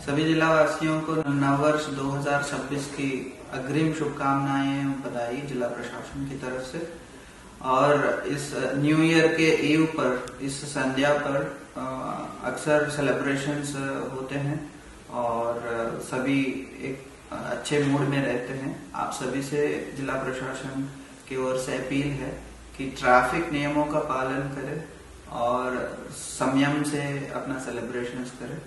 सभी जिला वासियों को नववर्ष 2026 की अग्रिम शुभकामनाएं एवं बधाई जिला प्रशासन की तरफ से। और इस न्यू ईयर के ईव पर, इस संध्या पर अक्सर सेलिब्रेशंस होते हैं और सभी एक अच्छे मूड में रहते हैं। आप सभी से जिला प्रशासन की ओर से अपील है कि ट्रैफिक नियमों का पालन करें और संयम से अपना सेलिब्रेशंस करें।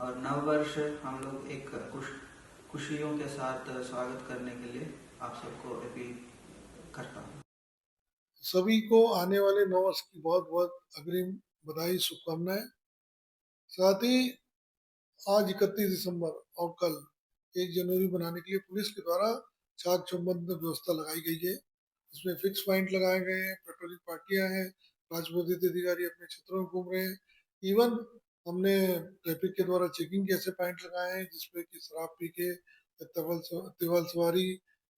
और नव वर्ष हम लोग एक खुशियों के साथ स्वागत करने के लिए आप सबको अपील करता हूँ। सभी को आने वाले नव वर्ष की बहुत बहुत अग्रिम बधाई शुभकामनाएं। साथ ही आज 31 दिसंबर और कल 1 जनवरी बनाने के लिए पुलिस के द्वारा चाक चौबंद व्यवस्था लगाई गई है। इसमें फिक्स पॉइंट लगाए गए हैं, पेट्रोलिंग पार्टियां हैं, राजपत्रित अधिकारी अपने क्षेत्रों में घूम रहे हैं। इवन हमने ट्रैफिक के द्वारा चेकिंग के ऐसे पॉइंट लगाए हैं जिसपे कि शराब पी के या तिवाल सवारी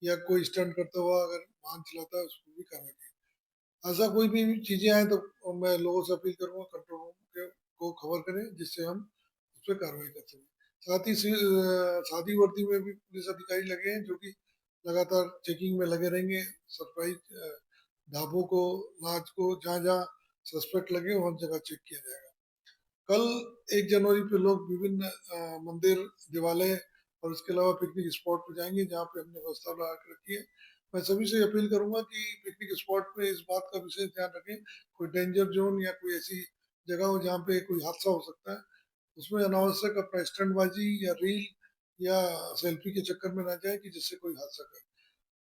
या कोई स्टंट करता हुआ अगर वाहन चलाता है उसको भी कार्रवाई की। ऐसा कोई भी चीजें आए तो मैं लोगों से अपील करूंगा कंट्रोल रूम को खबर करें जिससे हम उस पर कार्रवाई कर सकें। साथ ही सादी वर्दी में भी पुलिस अधिकारी लगे हैं जो कि लगातार चेकिंग में लगे रहेंगे। सरप्राइज ढाबों को, लॉज को, जहाँ जहाँ सस्पेक्ट लगे वहाँ जगह चेक किया जाएगा। कल 1 जनवरी पे लोग विभिन्न मंदिर, देवालय और इसके अलावा पिकनिक स्पॉट पे जाएंगे जहाँ पे हमने व्यवस्था बना के रखी है। मैं सभी से अपील करूंगा कि पिकनिक स्पॉट पे इस बात का विशेष ध्यान रखें, कोई डेंजर जोन या कोई ऐसी जगह हो जहाँ पे कोई हादसा हो सकता है, उसमें अनावश्यक अपना स्टंटबाजी या रील या सेल्फी के चक्कर में ना जाए कि जिससे कोई हादसा करे।